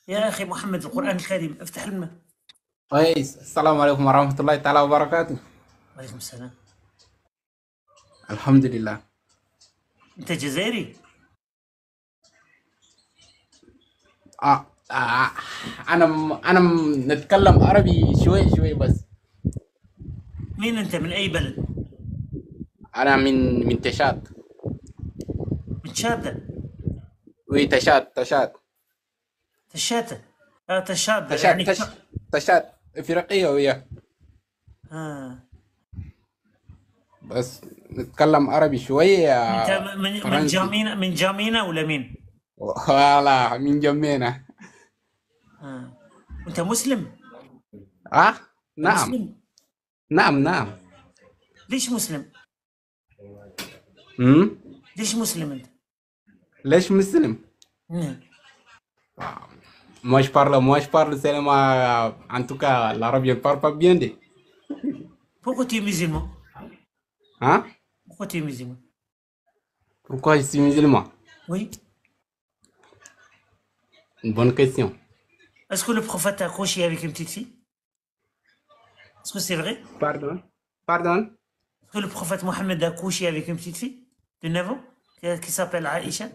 يا أخي محمد القرآن الكريم افتح كويس. السلام عليكم ورحمة الله تعالى وبركاته. وعليكم السلام. الحمد لله. أنت جزائري؟ آه. آه. أنا نتكلم عربي شوي شوي بس. مين أنت من أي بلد؟ أنا من تشاد. من شادة؟ وي تشاد. تشاتة؟ تشاد تشاد يعني تشاد إفريقية ويا. آه. بس نتكلم عربي شوي أنت من فرنسي. جامينا ولا مين؟ ولا من جمينا. آه. أنت مسلم؟ نعم. مسلم؟ نعم. ليش مسلم؟ ليش مسلم أنت؟ ليش مسلم؟ Moi je parle seulement en tout cas l'arabe je parle pas bien de. Pourquoi tu es musulman? Hein? Pourquoi tu es musulman? Pourquoi je suis musulman? Oui. Une bonne question. Est-ce que le prophète a accouché avec une petite fille? Est-ce que c'est vrai? Pardon? Est-ce que le prophète Mohammed a accouché avec une petite fille de 9 ans qui s'appelle Aïcha?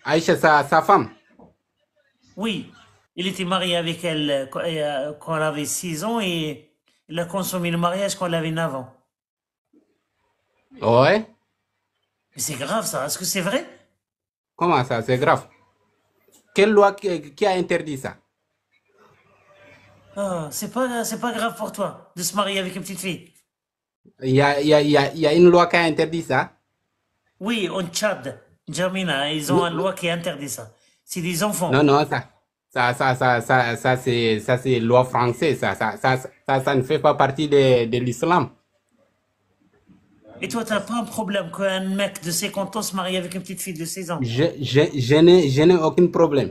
Aïcha, sa femme. Oui, il était marié avec elle quand elle avait 6 ans et il a consommé le mariage quand elle avait 9 ans. Ouais? Mais c'est grave ça, est-ce que c'est vrai? Comment ça? C'est grave. Quelle loi qui a interdit ça? Ah, c'est pas grave pour toi de se marier avec une petite fille. Il y a une loi qui a interdit ça? Oui, en Tchad, Djamina, ils ont une loi qui interdit ça. C'est des enfants. Non, ça c'est loi française. Ça ne fait pas partie de l'islam. Et toi, t'as pas un problème qu'un mec de 50 ans se marie avec une petite fille de 16 ans? Je n'ai aucun problème.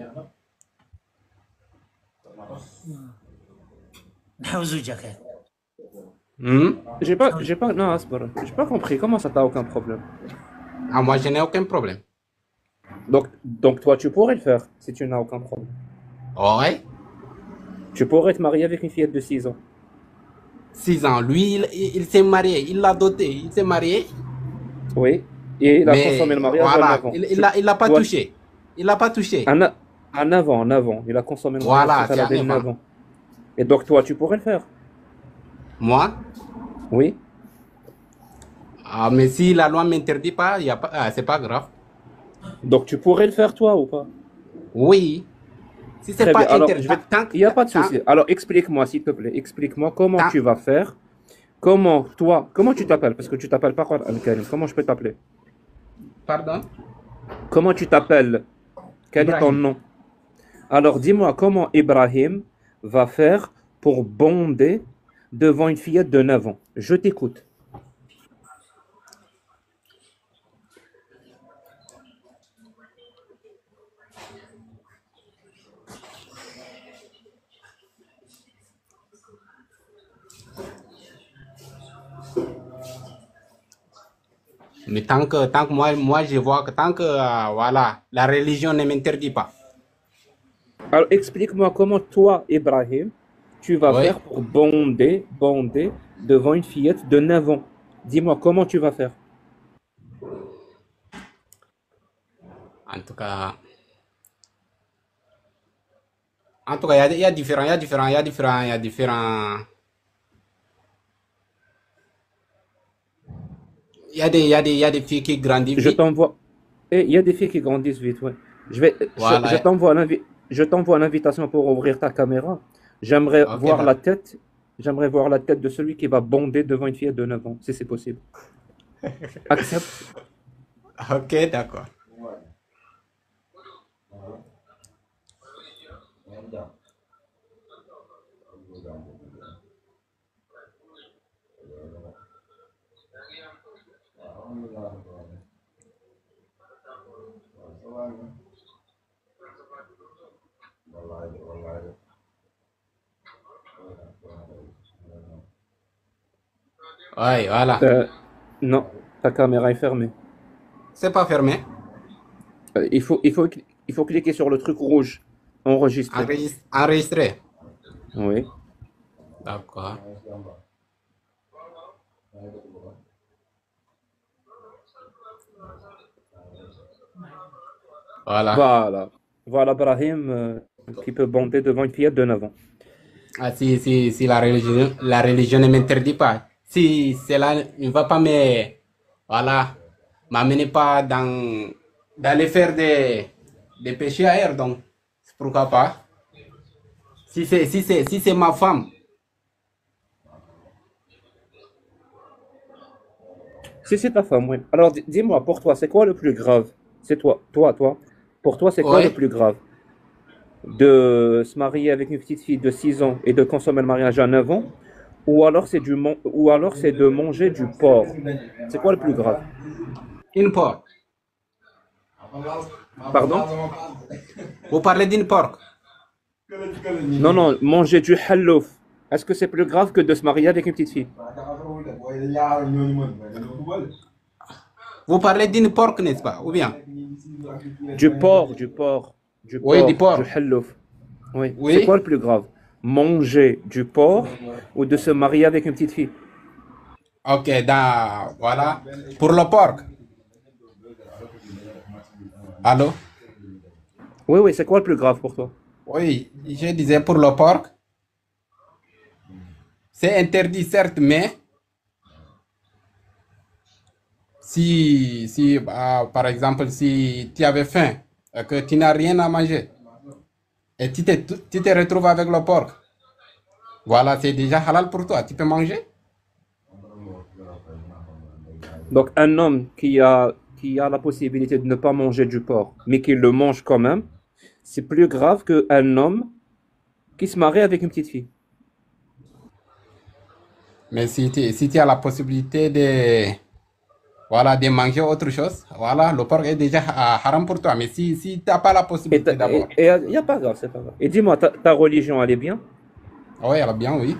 Non, j'ai pas compris. Comment ça, t'as aucun problème? Moi, je n'ai aucun problème. Donc toi, tu pourrais le faire si tu n'as aucun problème. Ouais. Tu pourrais te marier avec une fillette de 6 ans. 6 ans. Lui, il s'est marié. Il l'a doté. Il s'est marié. Oui. Et il a consommé le mariage voilà, à 9 ans. Il l'a pas touché. Il l'a pas touché. À 9 ans, 9 ans. Il a consommé le mariage voilà, quand elle avait 9 ans. Et donc toi, tu pourrais le faire? Moi? Oui. Mais si la loi ne m'interdit pas, c'est pas grave. Donc tu pourrais le faire toi ou pas? Oui. Si c'est pas interdit. Il n'y a pas de souci. Alors explique-moi s'il te plaît. Explique-moi comment tu vas faire. Comment tu t'appelles? Parce que tu t'appelles pas Al-Karim. Comment je peux t'appeler? Pardon? Comment tu t'appelles? Quel est ton nom? Alors dis-moi comment Ibrahim va faire pour bonder devant une fillette de 9 ans. Je t'écoute. Mais tant que moi je vois que tant que voilà, la religion ne m'interdit pas. Alors explique-moi comment toi, Ibrahim, tu vas faire pour bonder devant une fillette de 9 ans. Dis-moi comment tu vas faire. En tout cas, il y a différents. Il y a des filles qui grandissent vite. Je t'envoie. Il y a des filles qui grandissent vite, ouais. Voilà. Je t'envoie l'invitation pour ouvrir ta caméra. J'aimerais voir la tête. J'aimerais voir la tête de celui qui va bonder devant une fillette de 9 ans, si c'est possible. Accepte. Ok, d'accord. Ouais, voilà. Non, ta caméra est fermée. C'est pas fermé. Il faut cliquer sur le truc rouge. Enregistré. Enregistré. Oui. D'accord. Voilà. Voilà. Voilà Brahim qui peut bonder devant une fillette de 9 ans. Ah, si la religion ne m'interdit pas. Si cela ne va pas voilà, m'amener pas d'aller faire des péchés ailleurs, donc, pourquoi pas? Si c'est ma femme. Si c'est ta femme, oui. Alors dis-moi, pour toi, c'est quoi le plus grave? C'est toi. Pour toi, c'est quoi le Ouais. plus grave? De se marier avec une petite fille de 6 ans et de consommer le mariage à 9 ans? Ou alors ou alors c'est de manger du porc? C'est quoi le plus grave? Une porc. Pardon? Vous parlez d'une porc. Non, non, manger du hallouf. Est-ce que c'est plus grave que de se marier avec une petite fille? Vous parlez d'une porc, n'est-ce pas? Ou bien? Du porc, du porc, du Oui, du porc, du porc. hallouf. Oui. C'est Oui. quoi le plus grave? Manger du porc ou de se marier avec une petite fille? Ok, voilà. Pour le porc. Allô? Oui, oui, c'est quoi le plus grave pour toi? Oui, je disais pour le porc. C'est interdit, certes, mais si par exemple, si tu avais faim et que tu n'as rien à manger et tu te retrouves avec le porc, voilà, c'est déjà halal pour toi. Tu peux manger. Donc, un homme qui a la possibilité de ne pas manger du porc, mais qui le mange quand même, c'est plus grave qu'un homme qui se marie avec une petite fille. Mais si tu as la possibilité voilà, de manger autre chose, voilà, le porc est déjà haram pour toi. Mais si tu n'as pas la possibilité d'abord. Et il n'y a pas grave, c'est pas grave. Et dis-moi, ta religion, elle est bien? Oui, elle a bien, oui.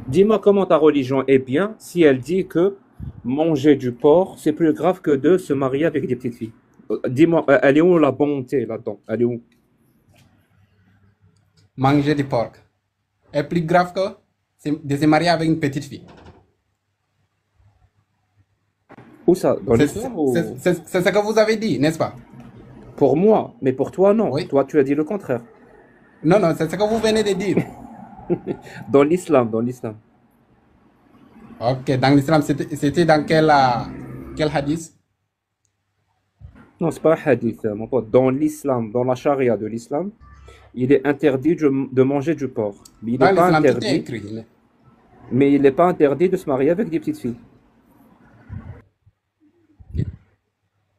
Dis-moi comment ta religion est bien si elle dit que manger du porc, c'est plus grave que de se marier avec des petites filles. Dis-moi, elle est où la bonté là-dedans? Elle est où? Manger du porc est plus grave que de se marier avec une petite fille. Où ça? Dans C'est l'islam ou... c'est ce que vous avez dit, n'est-ce pas? Pour moi, mais pour toi, non. Oui. Toi, tu as dit le contraire. Non, non, c'est ce que vous venez de dire. Dans l'islam, dans l'islam. Ok, dans l'islam, c'était dans quel hadith? Non, c'est pas un hadith, mon pote. Dans l'islam, dans la charia de l'islam, il est interdit de manger du porc. Mais il Dans n'est pas l'islam, tout est interdit, écrit. mais il n'est pas interdit de se marier avec des petites filles.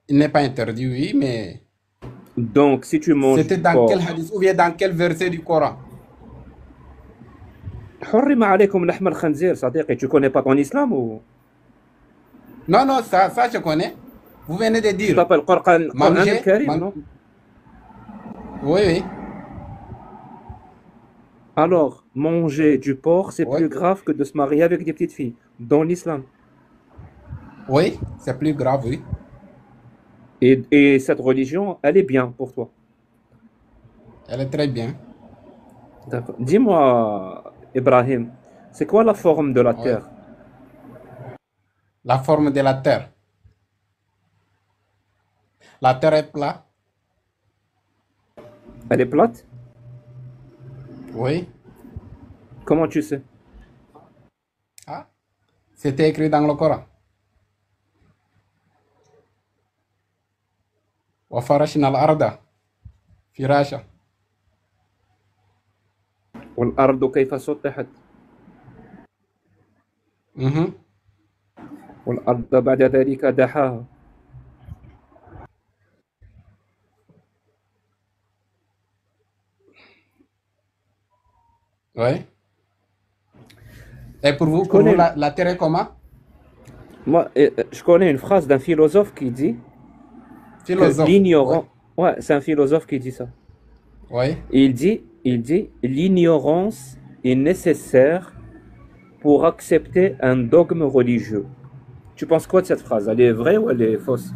Il n'est pas interdit, oui, mais Donc, si tu manges c'était du dans quel porc, hadith ou bien dans quel verset du Coran? حرم عليكم لحم الخنزير صديقي. Tu connais pas ton islam ou... Non, non, ça je connais. Vous venez de Tu dire. t'appelles Coran Manger, al-Karim, non? oui, oui, Alors, manger du porc, c'est oui, plus grave que de se marier avec des petites filles, dans l'islam. oui, c'est plus grave, oui. Et cette religion, elle est bien pour toi. Elle est très bien. D'accord. Dis-moi, Ibrahim, c'est quoi la forme de la Oui. terre? La forme de la terre. La terre est plate. Elle est plate? Oui. Comment tu sais? Ah, c'était écrit dans le Coran. وفرشنا الأرض فراشا. والأرض كيف سطحت؟ Mhm. والأرض بعد ذلك دحاها. Oui. Et pour Je connais, la terre est comment? moi, je connais une phrase d'un philosophe qui dit que Philosophe. Oui. l'ignorant, ouais, c'est un philosophe qui dit ça. Oui. Et il dit, l'ignorance est nécessaire pour accepter un dogme religieux. Tu penses quoi de cette phrase? Elle est vraie ou elle est fausse?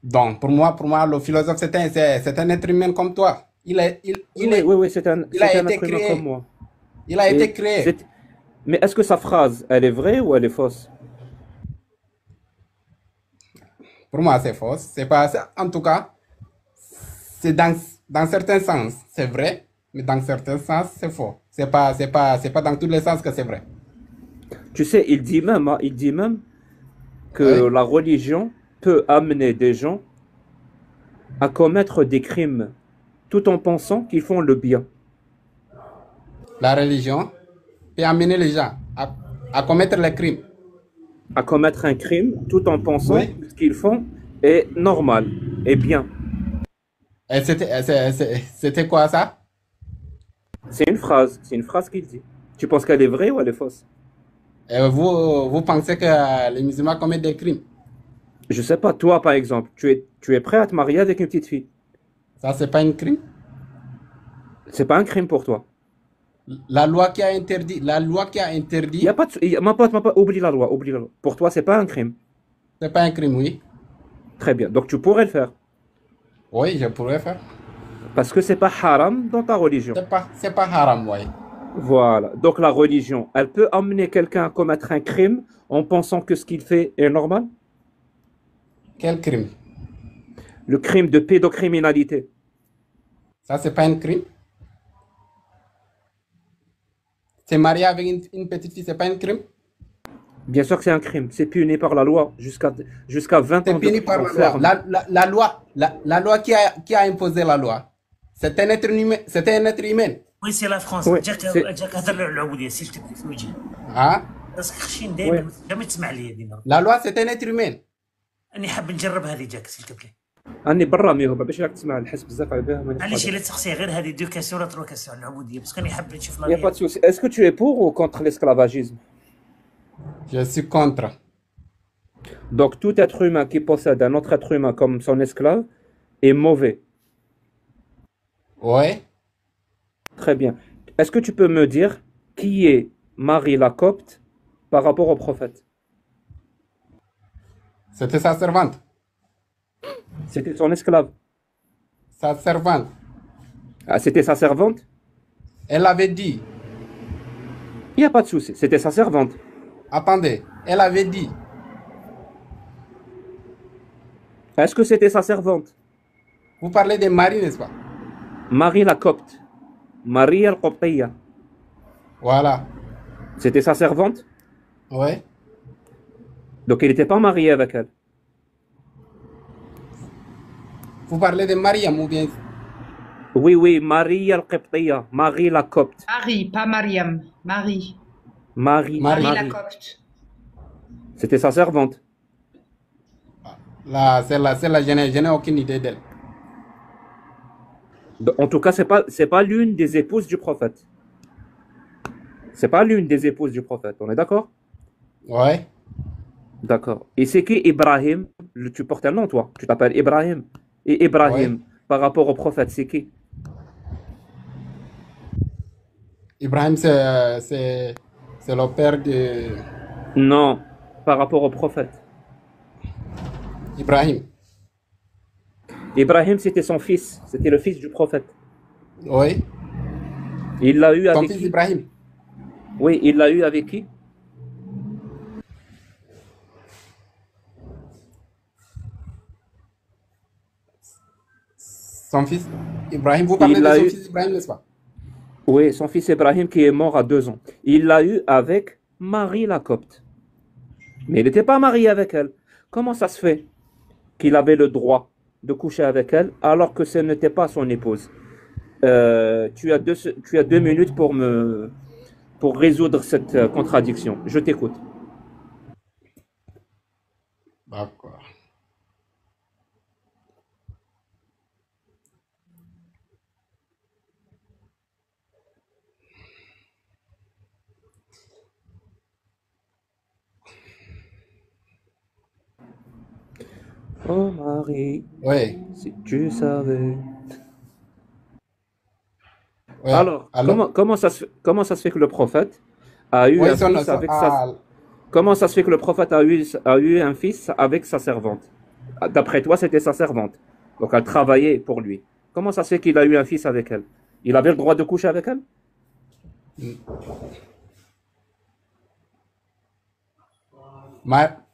Donc, pour moi, le philosophe, c'est un être humain comme toi. Oui, oui, oui, Il a c'est un été être humain comme créé. moi. Il a été Et créé. mais est-ce que sa phrase, elle est vraie ou elle est fausse? Pour moi, c'est faux. C'est pas, en tout cas, c'est dans certains sens, c'est vrai, mais dans certains sens, c'est faux. C'est pas dans tous les sens que c'est vrai. Tu sais, il dit même, hein, il dit même que Oui. la religion peut amener des gens à commettre des crimes tout en pensant qu'ils font le bien. La religion peut amener les gens à commettre les crimes. À commettre un crime tout en pensant Oui. que ce qu'ils font est normal et bien. Et c'était quoi ça? C'est une phrase qu'il dit. Tu penses qu'elle est vraie ou elle est fausse? Et vous pensez que les musulmans commettent des crimes? Je sais pas, toi par exemple, tu es prêt à te marier avec une petite fille. Ça, c'est pas un crime? C'est pas un crime pour toi. La loi qui a Il y a interdit, pas de, il y a- ma pote, oublie la loi, oublie la loi. Pour toi, c'est pas un crime. c'est pas un crime, oui. Très bien. Donc tu pourrais le faire. Oui, je pourrais faire. Parce que c'est pas haram dans ta religion. C'est pas haram, oui. Voilà. Donc la religion, elle peut amener quelqu'un à commettre un crime en pensant que ce qu'il fait est normal. Quel crime? Le crime de pédocriminalité. Ça, c'est pas un crime? C'est marié avec une petite fille, c'est pas un crime? Bien sûr que c'est un crime. C'est puni par la loi jusqu'à 20 C'est ans de puni par prison la loi. ferme. La loi qui a imposé la loi. C'est un être humain. C'est un être humain. وي سي لا فرونس Oui, جاك هضر على العبوديه سير تبكي في وجهي Hein? راسك خشين oui. دائما ما تسمع لي ديما La loi, c'est un être humain. راني حاب نجرب هذه جاك سير تبكي أني برا ميهو باش راك تسمع الحس بزاف على بها مانيش معليش قادر. الا تسقسي غير هذه دو كاسيون ولا تروا كاسيون على العبوديه باسكو راني حاب نشوف Il n'y a pas de لا souci. Est-ce que tu es pour ou contre l'esclavagisme? Je suis contre. Donc tout être humain qui possède un autre être humain comme son esclave est mauvais. Oui. Très bien. Est-ce que tu peux me dire qui est Marie la Copte par rapport au prophète? C'était sa servante. C'était son esclave. Sa servante. Ah, c'était sa servante? Elle avait dit. Il n'y a pas de souci. C'était sa servante. Attendez. Elle avait dit. Est-ce que c'était sa servante? Vous parlez de Marie, n'est-ce pas? Marie la Copte. Marie al-Qoptiya. Voilà. C'était sa servante? Oui. Donc il n'était pas marié avec elle. Vous parlez de Mariam ou bien. Oui, oui, Marie al-Qoptiya. Marie la Copte. Marie, pas Mariam. Marie. Marie. Marie. Marie la Marie. Copte. C'était sa servante. Celle-là, je n'ai aucune idée d'elle. En tout cas, c'est pas l'une des épouses du prophète. C'est pas l'une des épouses du prophète. On est d'accord? Oui. D'accord. Et c'est qui Ibrahim? Tu portes un nom, toi. Tu t'appelles Ibrahim. Et Ibrahim, par rapport au prophète, c'est qui? Ibrahim, c'est le père de. Non, par rapport au prophète. Ibrahim. Ibrahim, c'était son fils. C'était le fils du prophète. Oui. Il l'a eu Ton avec fils qui? Ibrahim. Oui, il l'a eu avec qui? Son fils Ibrahim. Vous parlez Il de l'a son eu. fils Ibrahim, n'est-ce pas? Oui, son fils Ibrahim qui est mort à 2 ans. Il l'a eu avec Marie la Copte. Mais il n'était pas marié avec elle. Comment ça se fait qu'il avait le droit de coucher avec elle alors que ce n'était pas son épouse? Tu as 2 minutes pour résoudre cette contradiction. Je t'écoute. D'accord. Oh Marie, Oui. si tu savais. Oui. Alors, Alors. comment ça se fait que le prophète a eu Oui, un fils avec sa... Comment ça se fait que le prophète a eu un fils avec sa servante? D'après toi, c'était sa servante. Donc elle travaillait pour lui. Comment ça se fait qu'il a eu un fils avec elle? Il avait le droit de coucher avec elle?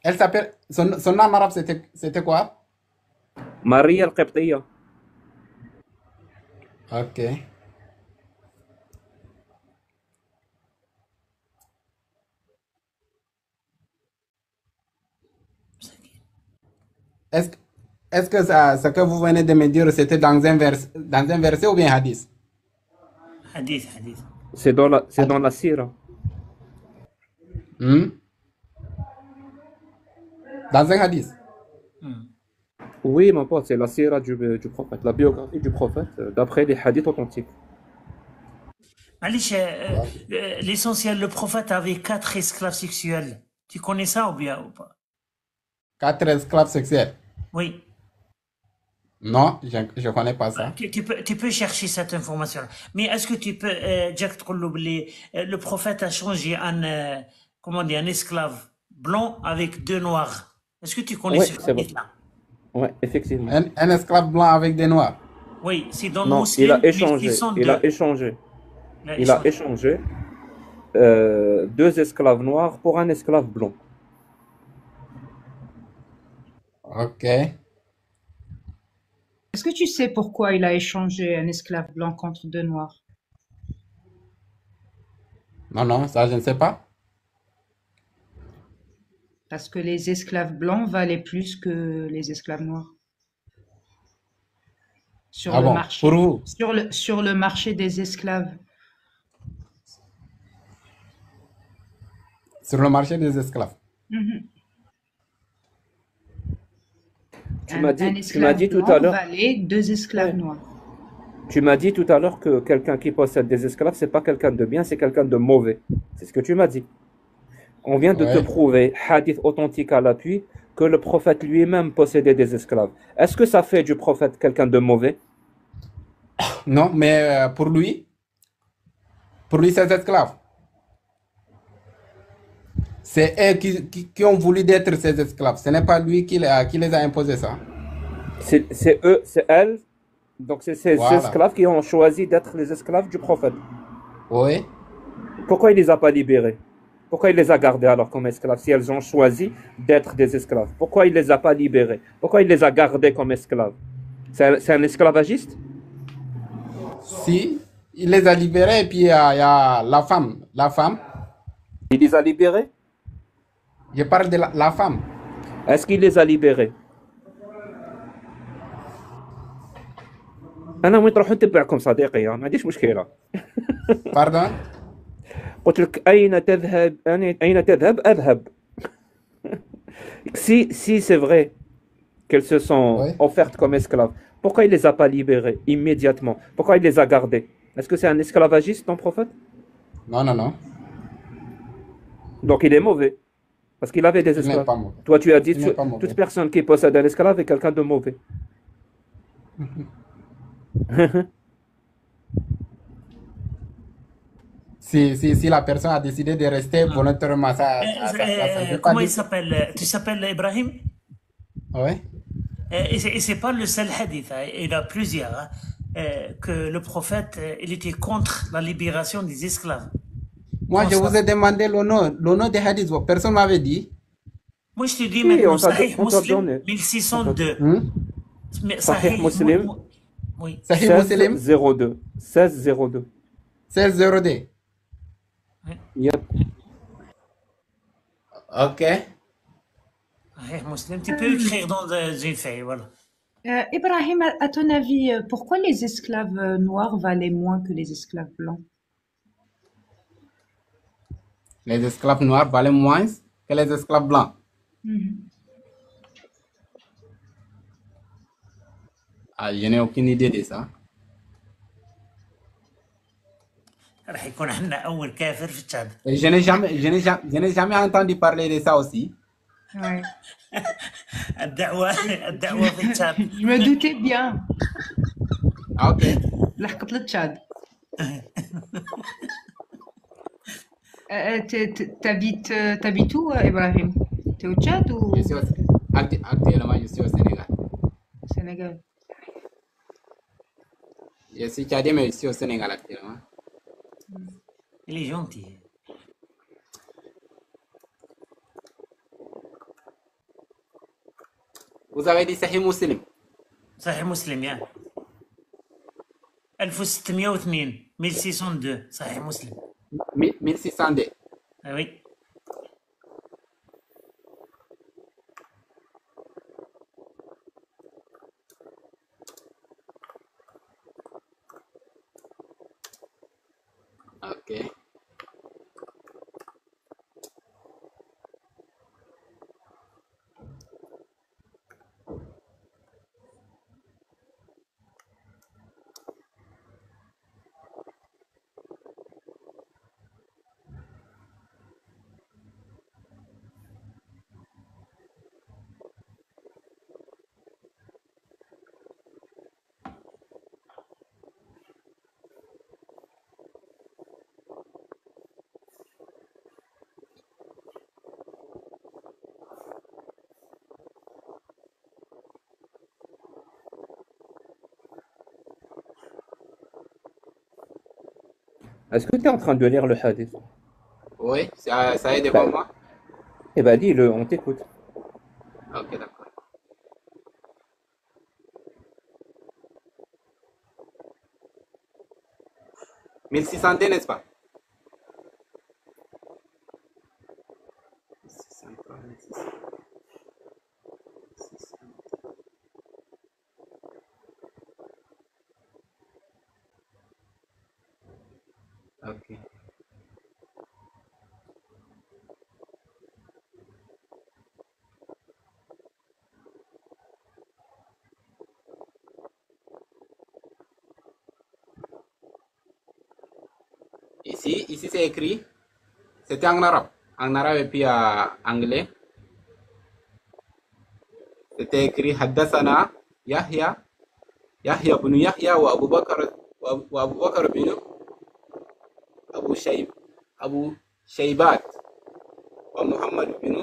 Elle s'appelle. Son nom arabe, c'était quoi? Maria al-Qibtiyya. Ok. Est-ce, est-ce que ce que vous venez de me dire, c'était dans un verset ou bien hadith? حديث حديث. C'est dans la sira. Hmm? Dans un hadith? Oui, mon pote, c'est la sira du prophète, la biographie du prophète, d'après les hadiths authentiques. معليش l'essentiel, le prophète avait 4 esclaves sexuels. Tu connais ça ou bien ou pas? 4 esclaves sexuels? Oui. Non, je ne connais pas ça. Tu peux chercher cette information. Mais est-ce que tu peux, Jack تقول له بلي le prophète a changé comment dire, un esclave blanc avec 2 noirs. Est-ce que tu connais Ouais, ce c'est vrai. hadith-là? Oui, effectivement. Un esclave blanc avec des noirs? Oui, c'est dans Non, Muslim il a échangé. 1602. Il a échangé. Il a échangé 2 esclaves noirs pour un esclave blanc. Ok. Est-ce que tu sais pourquoi il a échangé un esclave blanc contre 2 noirs? Non, non, ça, je ne sais pas. Parce que les esclaves blancs valaient plus que les esclaves noirs. Sur Ah le bon, marché. pour vous? Sur le marché des esclaves. Sur le marché des esclaves? Mhm. Tu Un m'as dit esclave tout blanc à l'heure. valait 2 esclaves Ouais. noirs. Tu m'as dit tout à l'heure que quelqu'un qui possède des esclaves, c'est pas quelqu'un de bien, c'est quelqu'un de mauvais. C'est ce que tu m'as dit. On vient de te Ouais. prouver, hadith authentique à l'appui, que le prophète lui-même possédait des esclaves. Est-ce que ça fait du prophète quelqu'un de mauvais? Non, mais pour lui, ces esclaves, c'est eux qui ont voulu être ses esclaves. Ce n'est pas lui qui les a imposés ça. C'est eux, c'est elles, donc c'est ces Voilà. esclaves qui ont choisi d'être les esclaves du prophète. Oui. Pourquoi il les a pas libérés? Pourquoi il les a gardés alors comme esclaves si elles ont choisi d'être des esclaves? Pourquoi il les a pas libérés? Pourquoi il les a gardés comme esclaves? C'est un esclavagiste? Si, il les a libérés et puis il y a la femme. La femme, Il les a libérés? je parle de la femme. Est-ce qu'il les a libérés؟ أنا وين تروحوا نتبعكم صديقي ما عنديش مشكلة. Pardon? قلت لك أين تذهب أين تذهب أذهب. Si c'est vrai qu'elles se sont Oui. offertes comme esclaves, pourquoi il les a pas libérées immédiatement? Pourquoi il les a gardées? Est-ce que c'est un esclavagiste ton prophète? Non, non, non. Donc il est mauvais parce qu'il avait des Il n'est esclaves. pas mauvais. Toi tu as dit Il n'est pas mauvais. toute personne qui possède un esclave est quelqu'un de mauvais. Si la personne a décidé de rester volontairement, ça ne veut pas Comment il dire. s'appelle? Tu s'appelles Ibrahim? Oui. Et c'est pas le seul hadith, hein. Il y en a plusieurs, hein, que le prophète, il était contre la libération des esclaves. Moi, je vous ai demandé le nom des hadiths. Personne m'avait dit. Moi, je te dis Oui, maintenant, on t'a Sahih on t'a Muslim, donné. 1602. Mais Sahih Muslim. Oui. Sahih Muslim 1602. 1602. 1602. Yep. Ok. Sahih Muslim, tu peux écrire dans une feuille, voilà. Ibrahim, à ton avis, pourquoi les esclaves noirs valaient moins que les esclaves blancs? Les esclaves noirs valaient moins que les esclaves blancs. Ah, je n'ai aucune idée de ça. راح يكون عندنا أول كافر في تشاد. Et je n'ai jamais entendu parler de ça aussi. Ouais. الدعوة في تشاد. Je me doutais bien. Ah, ok. لحقت للتشاد. T'habites où, Ibrahim? T'es au Tchad ou? Actuellement, je suis au Sénégal. Sénégal. Je suis tchadien, mais je suis au Sénégal actuellement. Il est gentil. Vous avez dit Sahih Muslim. صحيح مسلم يا 1602 1602 صحيح مسلم. 1602. Ah oui. Ok. Est-ce que tu es en train de lire le hadith? Oui, ça est devant moi. Eh ben, dis-le, on t'écoute. Ok, d'accord. « 1602, n'est-ce pas? 1603, 1600. Ok. Ici c'est écrit, c'était en arabe et puis anglais. C'était écrit Haddathana Yahya ibn Yahya wa Abu Bakr bin Abu Shaybat wa Muhammad bin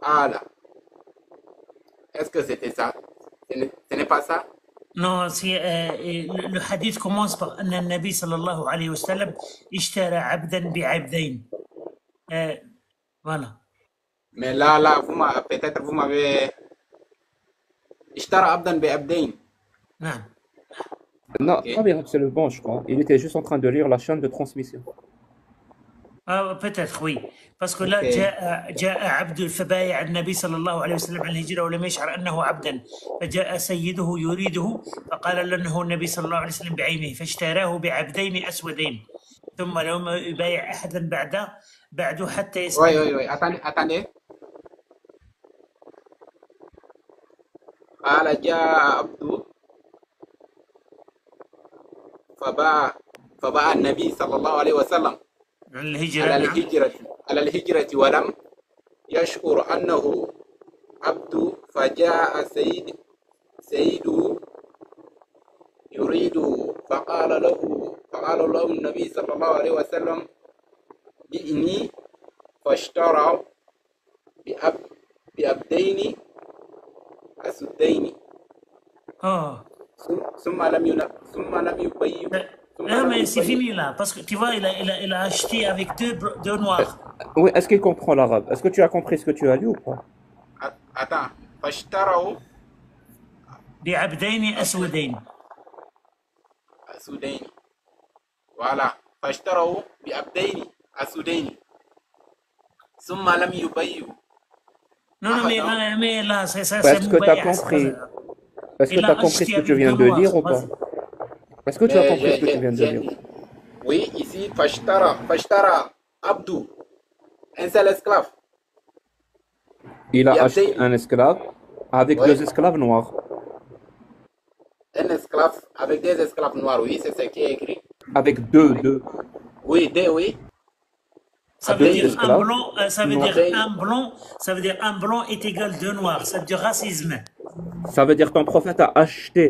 Ala. Est-ce que c'était ça? Ce n'est pas ça? Non, le hadith commence par أن النبي صلى الله عليه وسلم اشترى عبدا بعبدين. Voilà. Mais là, peut-être vous m'avez... Ishtara abdan bi abdain. نعم. Non, Ok. non, mais c'est le bon, je crois. Il était juste en train de lire la chaîne de transmission. peut-être oui. Parce que là Ok. جاء عبد فبايع النبي صلى الله عليه وسلم على الهجرة ولم يشعر أنه عبدا، فجاء سيده يريده فقال له أنه النبي صلى الله عليه وسلم بعينه فاشتراه بعبدين أسودين، ثم لم يبايع أحدا بعده حتى يسأل. Oui. Attendez. قال جاء عبد فباع النبي صلى الله عليه وسلم الهجرة. على الهجرة ولم يشعر أنه عبد، فجاء سيده يريده فقال له النبي صلى الله عليه وسلم بإني، فاشترى بأبدين أسودين ثم لم يبين. Non, mais c'est fini là, parce que tu vois, il a acheté avec deux noirs. Oui, est-ce qu'il comprend l'arabe? Est-ce que tu as compris ce que tu as lu ou pas? Attends, فاشتروا بعبدين أسودين. أسودين. Voilà. فاشتروا بأبدين أسودين ثم لم يبيعوا. Non, mais là, ça Est-ce que tu as compris? Est-ce que tu as compris ce que tu viens de lire ou pas? Est-ce que tu as compris ce que tu viens de lire? Oui, ici, Fashtara Abdou, un seul esclave. Il a acheté un esclave avec Ouais. deux esclaves noirs. Un esclave avec des esclaves noirs, oui, c'est ce qui est écrit. Avec deux. Oui, oui. Ça veut Deux dire un esclaves. blanc, ça veut Noir. dire un blanc est égal deux noirs. C'est du racisme. Ça veut dire que ton prophète a acheté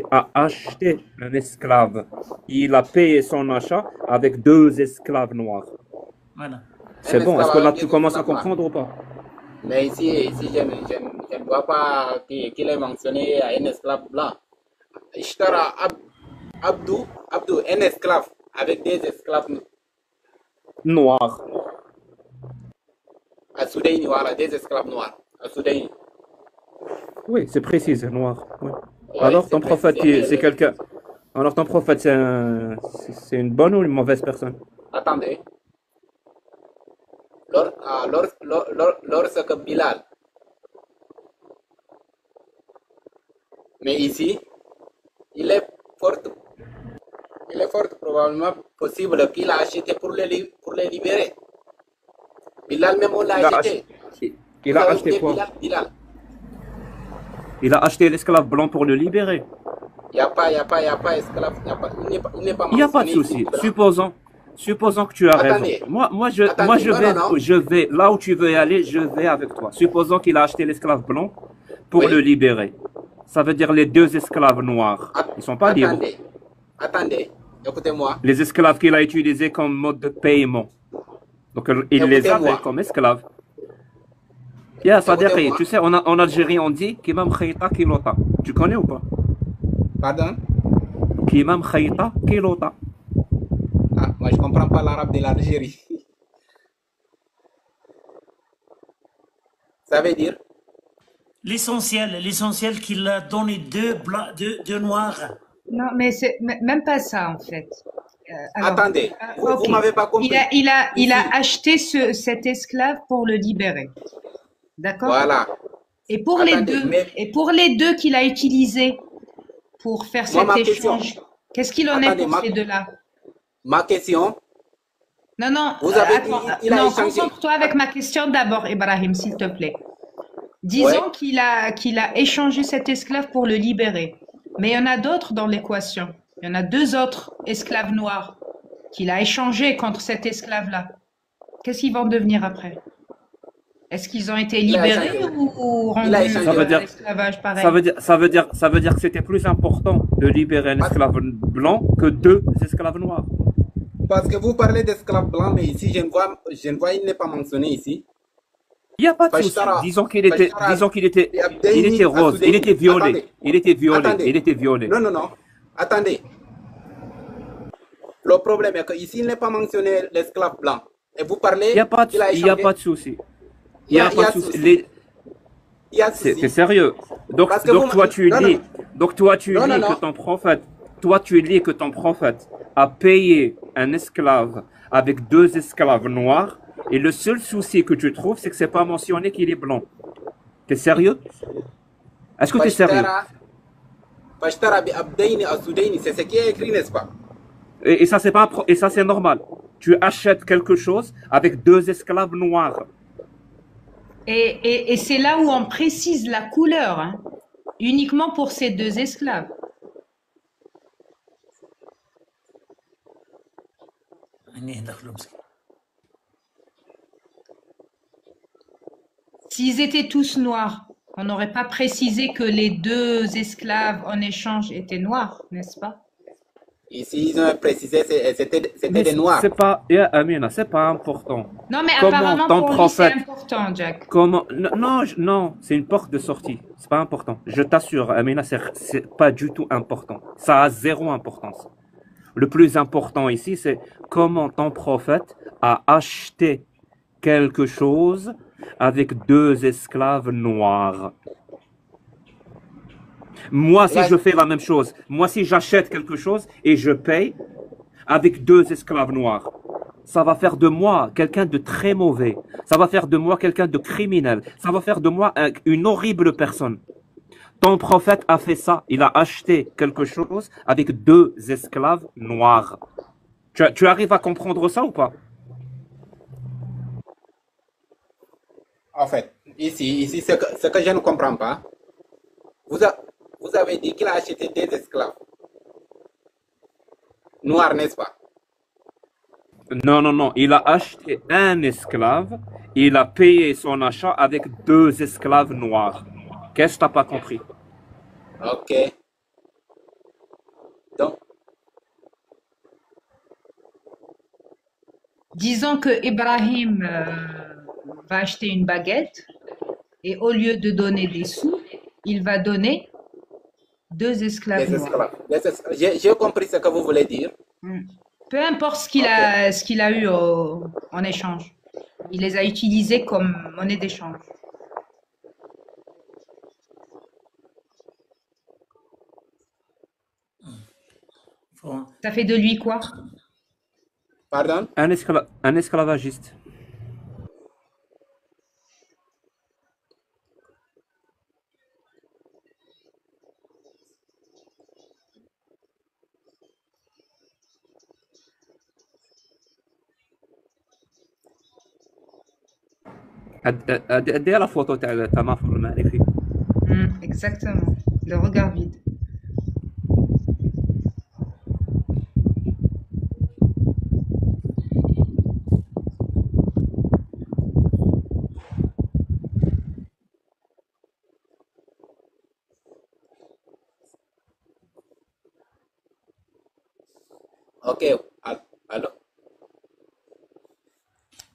un esclave. Il a payé son achat avec deux esclaves noirs. Voilà. C'est bon. Est-ce que là tu esclave commences à avec des comprendre ou pas? Mais ici je ne vois pas qu'il est mentionné un esclave blanc. Ishtara Abdou, un esclave avec des esclaves Noir. à Soudaini, voilà, des esclaves noirs à Soudaini. Oui, c'est précis, c'est noir. Oui. Ouais, Alors, c'est ton prophète, précisé. c'est quelqu'un. Alors, ton prophète, c'est une bonne ou une mauvaise personne? Attendez. Lorsque Bilal, mais ici, il est fort, il est fort probablement possible qu'il a acheté pour les libérer. Bilal même on l'a Il a acheté. acheté, il Vous a avez acheté été quoi? Bilal. Il a acheté l'esclave blanc pour le libérer. Il n'y a pas esclave, il n'est pas Il n'y a pas de mentionné ici. souci. Blanc. Supposons que tu as raison. Attendez, Moi, attendez, non. je vais là où tu veux aller, je vais avec toi. Supposons qu'il a acheté l'esclave blanc pour le Oui. libérer. Ça veut dire les deux esclaves noirs. Ils ne sont pas libres. Attendez, écoutez-moi. Les esclaves qu'il a utilisés comme mode de paiement. Donc, il les avait Écoutez-moi. comme esclaves. Yeah, Sadeghi, Écoutez-moi. tu sais, en Algérie, on dit Kimam Khayta Kilota. Tu connais ou pas? Pardon? Kimam Khayta Kilota. Ah, moi je comprends pas l'arabe de l'Algérie. Ça veut dire? L'essentiel qu'il a donné deux blancs, deux noirs. Non, mais c'est même pas ça en fait. Alors, Attendez, vous ok. m'avez pas compris. Il a Ici. acheté cet esclave pour le libérer. D'accord? Voilà. Et pour Attendez, les deux qu'il a utilisés pour faire Moi, cet ma question. échange, qu'est-ce qu'il en Attendez, est pour ces deux-là? Ma question, Non, vous avez attends, dit il a non, échangé. concentre-toi avec ma question d'abord, Ibrahim, s'il te plaît. Disons qu'il a échangé cet esclave pour le libérer. Mais il y en a d'autres dans l'équation. Il y en a deux autres esclaves noirs qu'il a échangés contre cet esclave-là. Qu'est-ce qu'ils vont devenir après? Est-ce qu'ils ont été libérés ou rendus Il a échangé. Ça veut à dire- l'esclavage pareil? Ça veut dire que c'était plus important de libérer un esclave blanc que deux esclaves noirs. Parce que vous parlez d'esclaves blancs, mais ici, je ne vois, il n'est pas mentionné ici. Il n'y a pas de souci. Fashtara- Disons qu'il était Abdeyni rose, Assoudeni. il était violet, Attendez. il était violet. Non. Attendez. Le problème est qu'ici, il n'est pas mentionné l'esclave blanc. Et vous parlez. Il n'y a pas de souci. Il n'y a pas de souci. Il y a souci. C'est sérieux. Donc Parce que toi tu non, dis, non. tu dis que ton prophète a payé un esclave avec deux esclaves noirs, et le seul souci que tu trouves, c'est que c'est pas mentionné qu'il est blanc. T'es sérieux? Est-ce que tu es sérieux? Fashtara bi Abdeyni Assoudeni, c'est ce qui est écrit, n'est-ce pas? Et ça c'est normal. Tu achètes quelque chose avec deux esclaves noirs. Et c'est là où on précise la couleur, hein, uniquement pour ces deux esclaves. S'ils étaient tous noirs, on n'aurait pas précisé que les deux esclaves en échange étaient noirs, n'est-ce pas? Ici, ils ont précisé c'était Mais des noirs. c'est pas, Amina, c'est pas important. Non, mais Comment apparemment ton pour lui prophète- c'est important, Jack. Comment non, c'est une porte de sortie. C'est pas important. Je t'assure, Amina, c'est pas du tout important. Ça a zéro importance. Le plus important ici, c'est comment ton prophète a acheté quelque chose avec deux esclaves noirs. Moi, si je fais la même chose, moi, si j'achète quelque chose et je paye avec deux esclaves noirs, ça va faire de moi quelqu'un de très mauvais. Ça va faire de moi quelqu'un de criminel. Ça va faire de moi une horrible personne. Ton prophète a fait ça. Il a acheté quelque chose avec deux esclaves noirs. Tu arrives à comprendre ça ou pas? En fait, ici ce que je ne comprends pas, vous avez dit qu'il a acheté des esclaves noirs, n'est-ce pas? Non. Il a acheté un esclave. Il a payé son achat avec deux esclaves noirs. Qu'est-ce que tu n'as pas compris? Ok. Donc, Disons que Ibrahim va acheter une baguette Et au lieu de donner des sous, il va donner 2 esclaves Les noirs. esclaves. J'ai compris ce que vous voulez dire. Mm. Peu importe Ok. ce qu'il a eu en échange. Il les a utilisés comme monnaie d'échange. Faut- Ça fait de lui quoi? Pardon? Un esclavagiste. اديها la photo تاع ناصر المعرفي. Exactement. Le regard vide. Ok. Allô?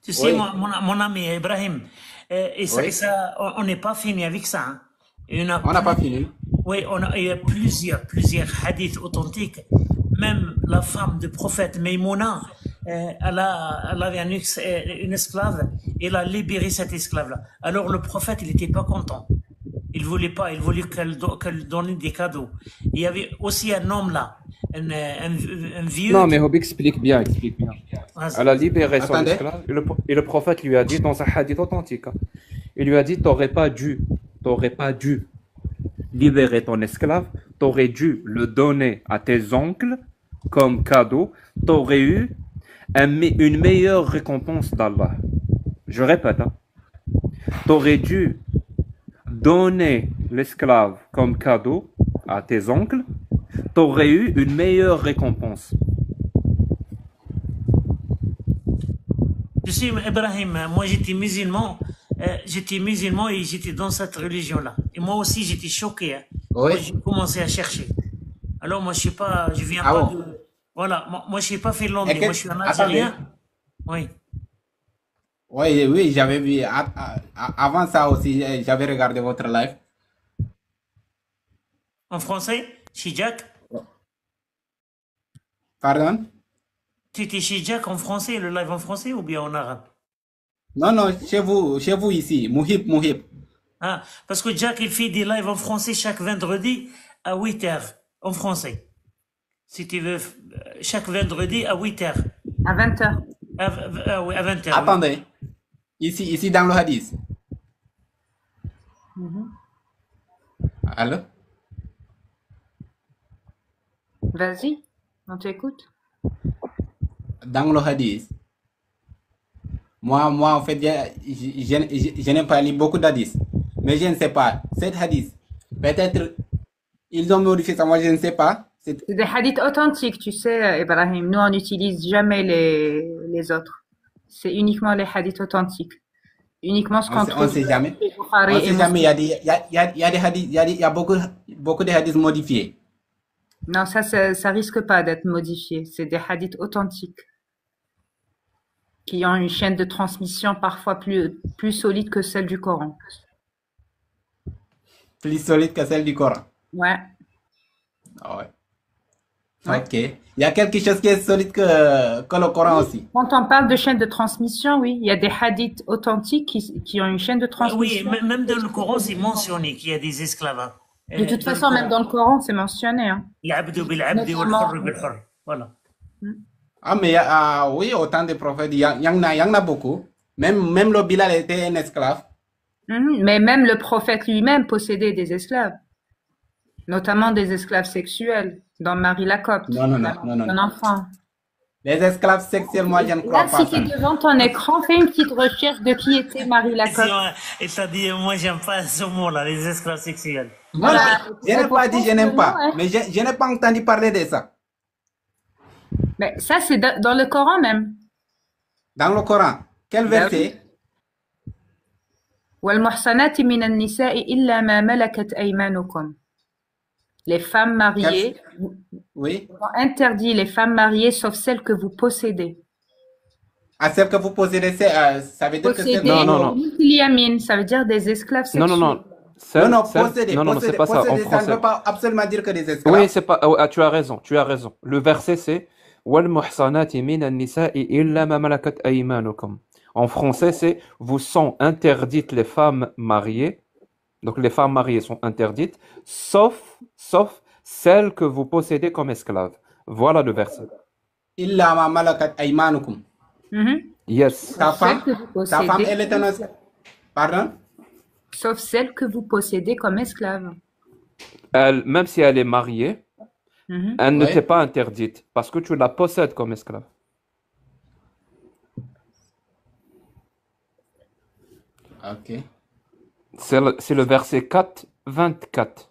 Tu sais, Oui. mon ami Ibrahim, Oui. on n'est pas fini avec ça, hein. Il y en a On n'a pas plus. fini. Oui, il y a plusieurs hadiths authentiques. Même la femme du prophète Maïmouna, elle avait une esclave, et elle a libéré cette esclave-là. Alors le prophète, il n'était pas content. Il voulait pas, il voulait qu'elle donne des cadeaux. Il y avait aussi un homme là, un vieux. Non, mais Hob explique bien, explique bien. Vas-y. Elle a libéré son Attendez. esclave et le prophète lui a dit dans un hadith authentique, il lui a dit, t'aurais pas dû libérer ton esclave, t'aurais dû le donner à tes oncles comme cadeau, t'aurais eu une meilleure récompense d'Allah. Je répète, hein. T'aurais dû donner l'esclave comme cadeau à tes oncles, t'aurais eu une meilleure récompense. Tu sais, Ibrahim, moi j'étais musulman et j'étais dans cette religion-là. Et moi aussi j'étais choqué, hein. Oui. Moi j'ai commencé à chercher. Alors moi je sais pas, je viens Ah pas bon? de. Voilà, moi je suis pas finlandais, Et moi je suis un attendez. Algérien. Oui. Oui, oui, j'avais vu. Avant ça aussi, j'avais regardé votre live. En français, chez Jack. Pardon? Tu étais chez Jack en français, le live en français ou bien en arabe? Non, non, chez vous ici. Mouhib. Ah, parce que Jack il fait des lives en français chaque vendredi à 8h en français. Si tu veux, chaque vendredi à 8h. À 20h. Oui, à 20h. Oui. Attendez. Ici dans le hadith. Allô? Vas-y, on t'écoute. Dans le hadith. Moi, en fait, je n'ai pas lu beaucoup d'hadiths. Mais je ne sais pas. Cet hadith, peut-être, ils ont modifié ça. Moi, je ne sais pas. C'est des hadiths authentiques, tu sais, Ibrahim. Nous, on n'utilise jamais les autres. C'est uniquement les hadiths authentiques. Uniquement ce qu'on On trouve. ne sait jamais. chez Bukhari On et sait jamais. Muslim. Il y a des hadiths, il y a beaucoup de hadiths modifiés. Non, ça risque pas d'être modifié. C'est des hadiths authentiques qui ont une chaîne de transmission parfois plus solide que celle du Coran. Plus solide que celle du Coran. Ouais. Ah ouais. Ouais. Ok. Il y a quelque chose qui est solide que le Coran aussi. Quand on parle de chaîne de transmission, oui, il y a des hadiths authentiques qui ont une chaîne de Oui, transmission. même dans le Coran, c'est mentionné qu'il y a des esclaves, hein. De toute Dans le façon, même Coran. dans le Coran, c'est mentionné, hein. العبد بالعبد Notamment- والحر بالحر. Voilà. Ah, mais oui, autant de prophètes, il y en a beaucoup. Même le Bilal était un esclave. Mais même le prophète lui-même possédait des esclaves, notamment des esclaves sexuels, dans Marie la Copte, Non. un enfant. Les esclaves sexuels, moi, je ne crois Là, pas si ça. tu es devant ton écran, fais une petite recherche de qui était Marie la Copte. Et ça dit, moi j'aime pas ce mot-là, les esclaves sexuels. Non, Voilà. je n'ai pas dit je n'aime pas. Ouais. Mais je n'ai pas entendu parler de ça. Mais ça, c'est dans le Coran même. Dans le Coran. Quel verset? وَالْمُحْصَنَاتِ مِنَ النِّسَاءِ إِلَّا مَا مَلَكَتْ أَيْمَانُكُمْ. Les femmes mariées, Oui. on interdit les femmes mariées sauf celles que vous possédez. À celle que vous possédez, ça veut dire que celle Posséder, Non, non, non. Multiliamine, ça veut dire des esclaves Non, sexuels. non, non. Non, Celle, non, celle... posséder, Non, non, non, c'est posséder, pas ça. En posséder, ça ne français. veut pas absolument dire que des Oui, esclaves. c'est pas. Ah, tu as raison, tu as raison. Le verset c'est وَالْمُحْصَنَاتِ مِنَ النِّسَاءِ إِلَّا مَا مَلَكَتْ أَيْمَانُكُمْ. En français, c'est vous sont interdites les femmes mariées. Donc les femmes mariées sont interdites, sauf celles que vous possédez comme esclaves. Voilà le verset. Illa ma malakat aymanukum. Mhm. Yes. Ta Celle femme, que vous ta femme, possédez, elle est un esclave. Pardon? sauf celle que vous possédez comme esclave. Elle, même si elle est mariée, Mhm. elle ne Ouais. t'est pas interdite parce que tu la possèdes comme esclave. Ok. C'est le verset 4, 24.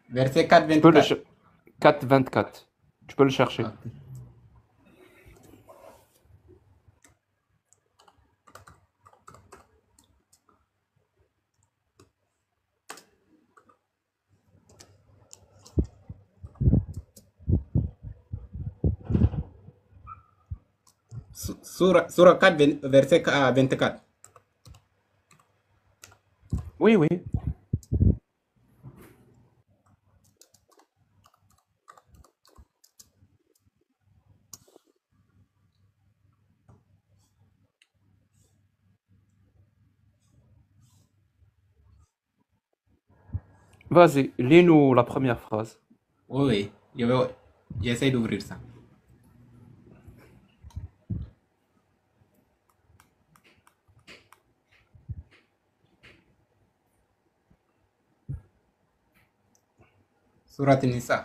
Verset 4, Tu peux le 24. 4, 24. Tu peux le chercher. Ok. Surah 4, verset 24. Oui, oui. Vas-y, lis-nous la première phrase. Oui, j'essaie d'ouvrir ça. Surat Nisa.